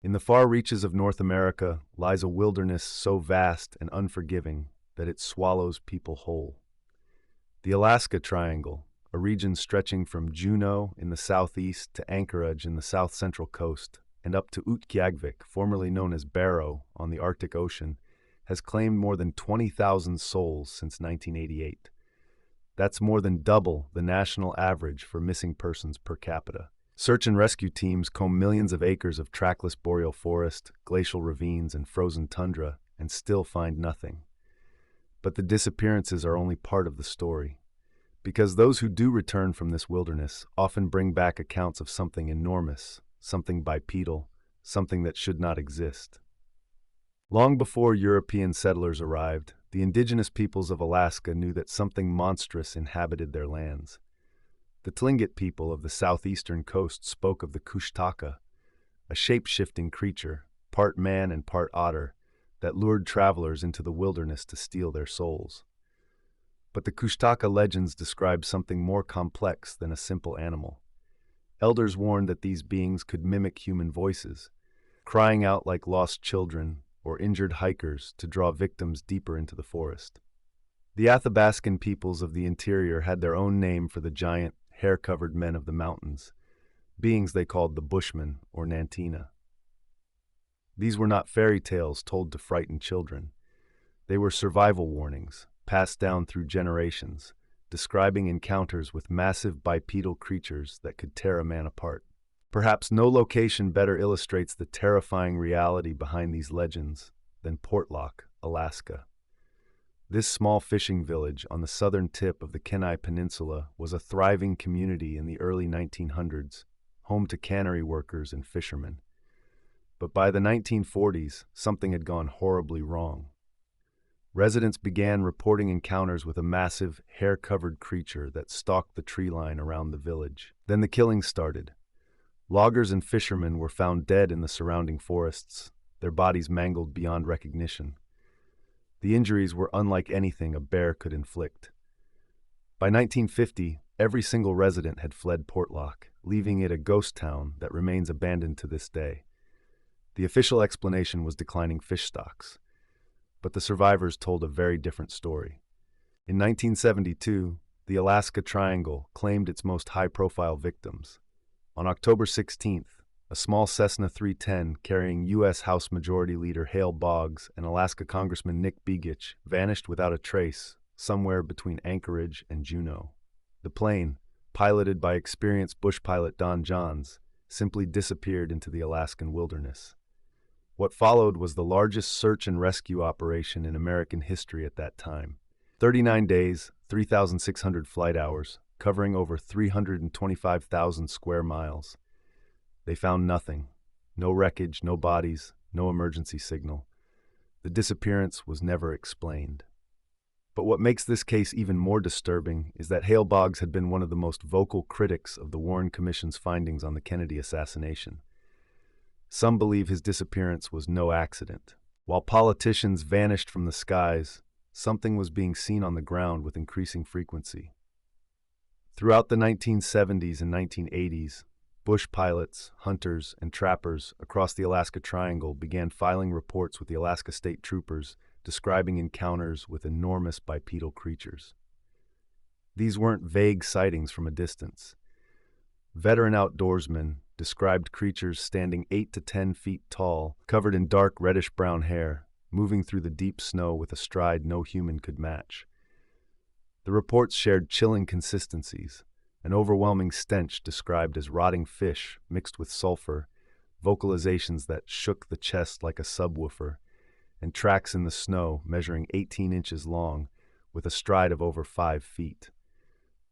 In the far reaches of North America lies a wilderness so vast and unforgiving that it swallows people whole. The Alaska Triangle, a region stretching from Juneau in the southeast to Anchorage in the south-central coast and up to Utqiagvik, formerly known as Barrow, on the Arctic Ocean, has claimed more than 20,000 souls since 1988. That's more than double the national average for missing persons per capita. Search and rescue teams comb millions of acres of trackless boreal forest, glacial ravines, and frozen tundra and still find nothing. But the disappearances are only part of the story, because those who do return from this wilderness often bring back accounts of something enormous, something bipedal, something that should not exist. Long before European settlers arrived, the indigenous peoples of Alaska knew that something monstrous inhabited their lands. The Tlingit people of the southeastern coast spoke of the kushtaka, a shape-shifting creature, part man and part otter, that lured travelers into the wilderness to steal their souls. But the kushtaka legends describe something more complex than a simple animal. Elders warned that these beings could mimic human voices, crying out like lost children or injured hikers to draw victims deeper into the forest. The Athabascan peoples of the interior had their own name for the giant, hair-covered men of the mountains, beings they called the Bushmen or Nantina. These were not fairy tales told to frighten children. They were survival warnings, passed down through generations, describing encounters with massive bipedal creatures that could tear a man apart. Perhaps no location better illustrates the terrifying reality behind these legends than Portlock, Alaska. This small fishing village on the southern tip of the Kenai Peninsula was a thriving community in the early 1900s, home to cannery workers and fishermen. But by the 1940s, something had gone horribly wrong. Residents began reporting encounters with a massive, hair-covered creature that stalked the tree line around the village. Then the killing started. Loggers and fishermen were found dead in the surrounding forests, their bodies mangled beyond recognition. The injuries were unlike anything a bear could inflict. By 1950, every single resident had fled Portlock, leaving it a ghost town that remains abandoned to this day. The official explanation was declining fish stocks, but the survivors told a very different story. In 1972, the Alaska Triangle claimed its most high-profile victims. On October 16th, a small Cessna 310 carrying U.S. House Majority Leader Hale Boggs and Alaska Congressman Nick Begich vanished without a trace somewhere between Anchorage and Juneau. The plane, piloted by experienced bush pilot Don Johns, simply disappeared into the Alaskan wilderness. What followed was the largest search and rescue operation in American history at that time. 39 days, 3,600 flight hours, covering over 325,000 square miles. They found nothing. No wreckage, no bodies, no emergency signal. The disappearance was never explained. But what makes this case even more disturbing is that Hale Boggs had been one of the most vocal critics of the Warren Commission's findings on the Kennedy assassination. Some believe his disappearance was no accident. While politicians vanished from the skies, something was being seen on the ground with increasing frequency. Throughout the 1970s and 1980s, bush pilots, hunters, and trappers across the Alaska Triangle began filing reports with the Alaska State Troopers describing encounters with enormous bipedal creatures. These weren't vague sightings from a distance. Veteran outdoorsmen described creatures standing 8 to 10 feet tall, covered in dark reddish-brown hair, moving through the deep snow with a stride no human could match. The reports shared chilling consistencies, an overwhelming stench described as rotting fish mixed with sulfur, vocalizations that shook the chest like a subwoofer, and tracks in the snow measuring 18 inches long with a stride of over 5 feet.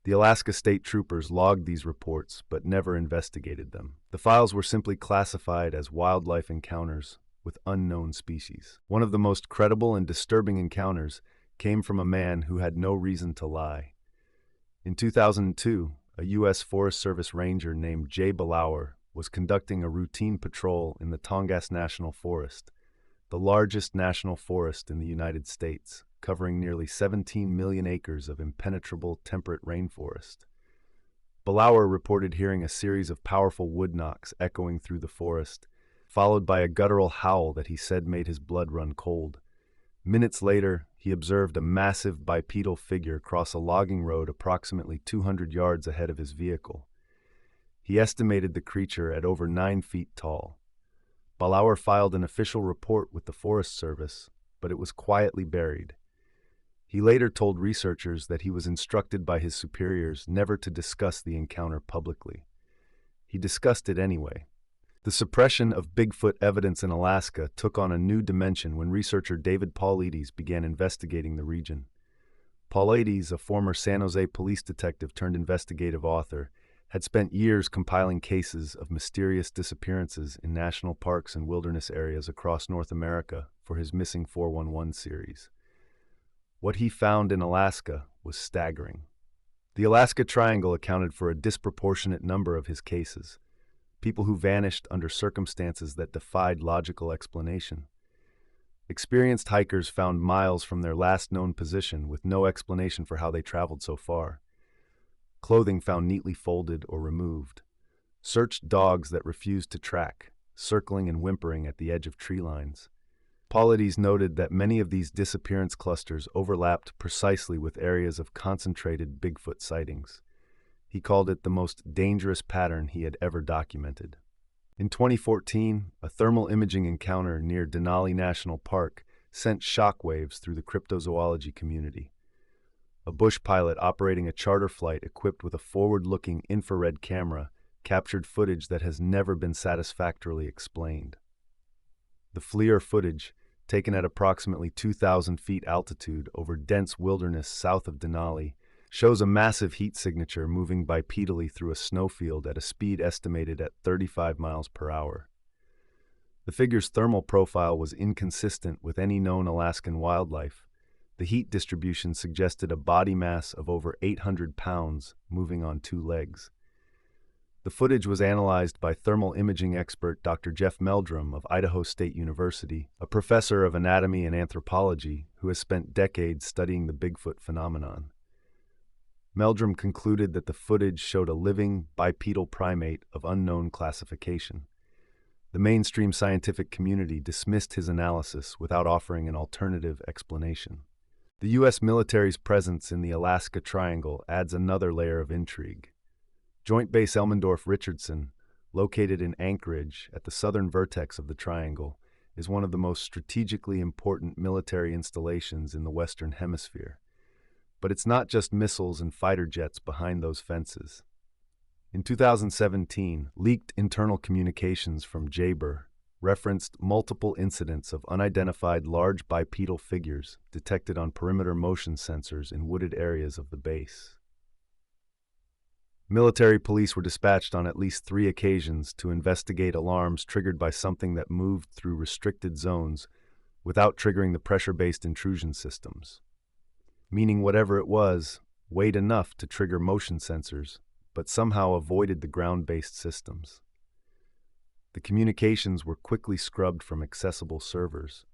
The Alaska State Troopers logged these reports but never investigated them. The files were simply classified as wildlife encounters with unknown species. One of the most credible and disturbing encounters came from a man who had no reason to lie. In 2002, a U.S. Forest Service ranger named Jay Belauer was conducting a routine patrol in the Tongass National Forest, the largest national forest in the United States, covering nearly 17 million acres of impenetrable temperate rainforest. Belauer reported hearing a series of powerful wood knocks echoing through the forest, followed by a guttural howl that he said made his blood run cold. Minutes later, he observed a massive bipedal figure cross a logging road approximately 200 yards ahead of his vehicle. He estimated the creature at over 9 feet tall. Ballauer filed an official report with the Forest Service, but it was quietly buried. He later told researchers that he was instructed by his superiors never to discuss the encounter publicly. He discussed it anyway. The suppression of Bigfoot evidence in Alaska took on a new dimension when researcher David Paulides began investigating the region. Paulides, a former San Jose police detective turned investigative author, had spent years compiling cases of mysterious disappearances in national parks and wilderness areas across North America for his Missing 411 series. What he found in Alaska was staggering. The Alaska Triangle accounted for a disproportionate number of his cases, people who vanished under circumstances that defied logical explanation. Experienced hikers found miles from their last known position with no explanation for how they traveled so far. Clothing found neatly folded or removed. Searched dogs that refused to track, circling and whimpering at the edge of tree lines. Paulides noted that many of these disappearance clusters overlapped precisely with areas of concentrated Bigfoot sightings. He called it the most dangerous pattern he had ever documented. In 2014, a thermal imaging encounter near Denali National Park sent shockwaves through the cryptozoology community. A bush pilot operating a charter flight equipped with a forward-looking infrared camera captured footage that has never been satisfactorily explained. The FLIR footage, taken at approximately 2,000 feet altitude over dense wilderness south of Denali, shows a massive heat signature moving bipedally through a snowfield at a speed estimated at 35 miles per hour. The figure's thermal profile was inconsistent with any known Alaskan wildlife. The heat distribution suggested a body mass of over 800 pounds moving on 2 legs. The footage was analyzed by thermal imaging expert Dr. Jeff Meldrum of Idaho State University, a professor of anatomy and anthropology who has spent decades studying the Bigfoot phenomenon. Meldrum concluded that the footage showed a living, bipedal primate of unknown classification. The mainstream scientific community dismissed his analysis without offering an alternative explanation. The U.S. military's presence in the Alaska Triangle adds another layer of intrigue. Joint Base Elmendorf-Richardson, located in Anchorage at the southern vertex of the triangle, is one of the most strategically important military installations in the Western Hemisphere. But it's not just missiles and fighter jets behind those fences. In 2017, leaked internal communications from JBER referenced multiple incidents of unidentified large bipedal figures detected on perimeter motion sensors in wooded areas of the base. Military police were dispatched on at least 3 occasions to investigate alarms triggered by something that moved through restricted zones without triggering the pressure-based intrusion systems. Meaning whatever it was, weighed enough to trigger motion sensors, but somehow avoided the ground-based systems. The communications were quickly scrubbed from accessible servers,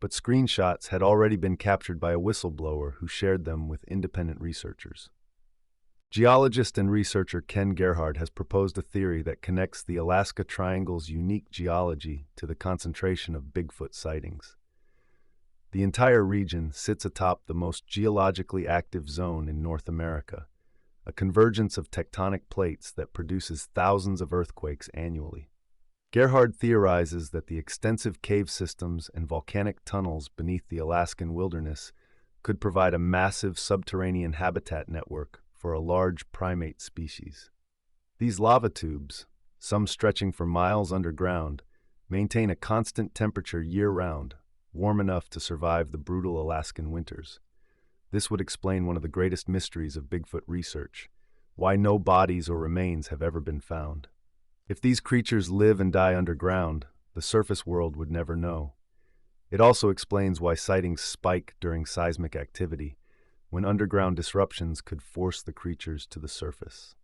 but screenshots had already been captured by a whistleblower who shared them with independent researchers. Geologist and researcher Ken Gerhard has proposed a theory that connects the Alaska Triangle's unique geology to the concentration of Bigfoot sightings. The entire region sits atop the most geologically active zone in North America, a convergence of tectonic plates that produces thousands of earthquakes annually. Gerhard theorizes that the extensive cave systems and volcanic tunnels beneath the Alaskan wilderness could provide a massive subterranean habitat network for a large primate species. These lava tubes, some stretching for miles underground, maintain a constant temperature year-round, warm enough to survive the brutal Alaskan winters. This would explain one of the greatest mysteries of Bigfoot research, why no bodies or remains have ever been found. If these creatures live and die underground, the surface world would never know. It also explains why sightings spike during seismic activity, when underground disruptions could force the creatures to the surface.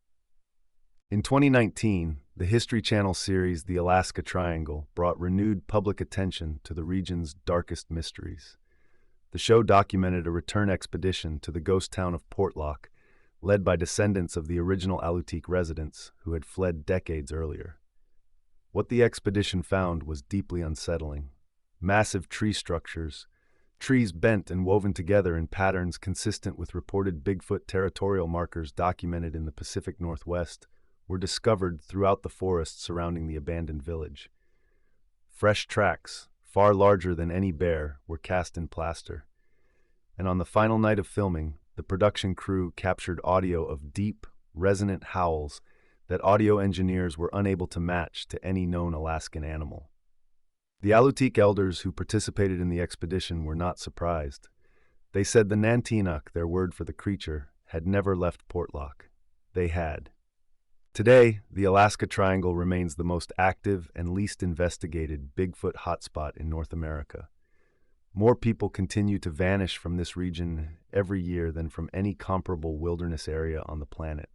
In 2019, the History Channel series The Alaska Triangle brought renewed public attention to the region's darkest mysteries. The show documented a return expedition to the ghost town of Portlock, led by descendants of the original Alutiiq residents who had fled decades earlier. What the expedition found was deeply unsettling. Massive tree structures, trees bent and woven together in patterns consistent with reported Bigfoot territorial markers documented in the Pacific Northwest, were discovered throughout the forest surrounding the abandoned village. Fresh tracks, far larger than any bear, were cast in plaster. And on the final night of filming, the production crew captured audio of deep, resonant howls that audio engineers were unable to match to any known Alaskan animal. The Alutiiq elders who participated in the expedition were not surprised. They said the Nantiinaq, their word for the creature, had never left Portlock. They had. Today, the Alaska Triangle remains the most active and least investigated Bigfoot hotspot in North America. More people continue to vanish from this region every year than from any comparable wilderness area on the planet.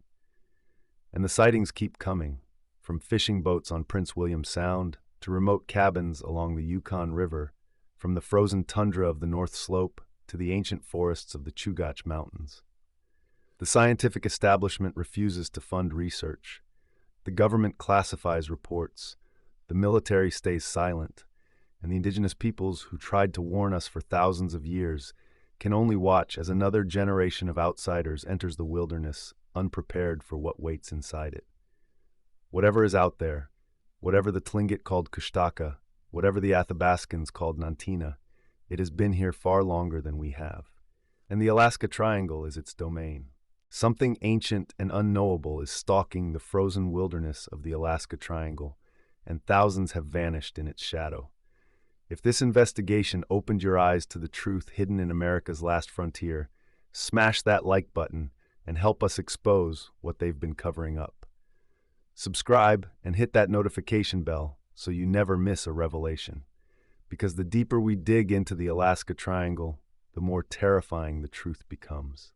And the sightings keep coming, from fishing boats on Prince William Sound to remote cabins along the Yukon River, from the frozen tundra of the North Slope to the ancient forests of the Chugach Mountains. The scientific establishment refuses to fund research. The government classifies reports. The military stays silent. And the indigenous peoples who tried to warn us for thousands of years can only watch as another generation of outsiders enters the wilderness, unprepared for what waits inside it. Whatever is out there, whatever the Tlingit called Kushtaka, whatever the Athabascans called Nantina, it has been here far longer than we have. And the Alaska Triangle is its domain. Something ancient and unknowable is stalking the frozen wilderness of the Alaska Triangle, and thousands have vanished in its shadow. If this investigation opened your eyes to the truth hidden in America's last frontier, smash that like button and help us expose what they've been covering up. Subscribe and hit that notification bell so you never miss a revelation. Because the deeper we dig into the Alaska Triangle, the more terrifying the truth becomes.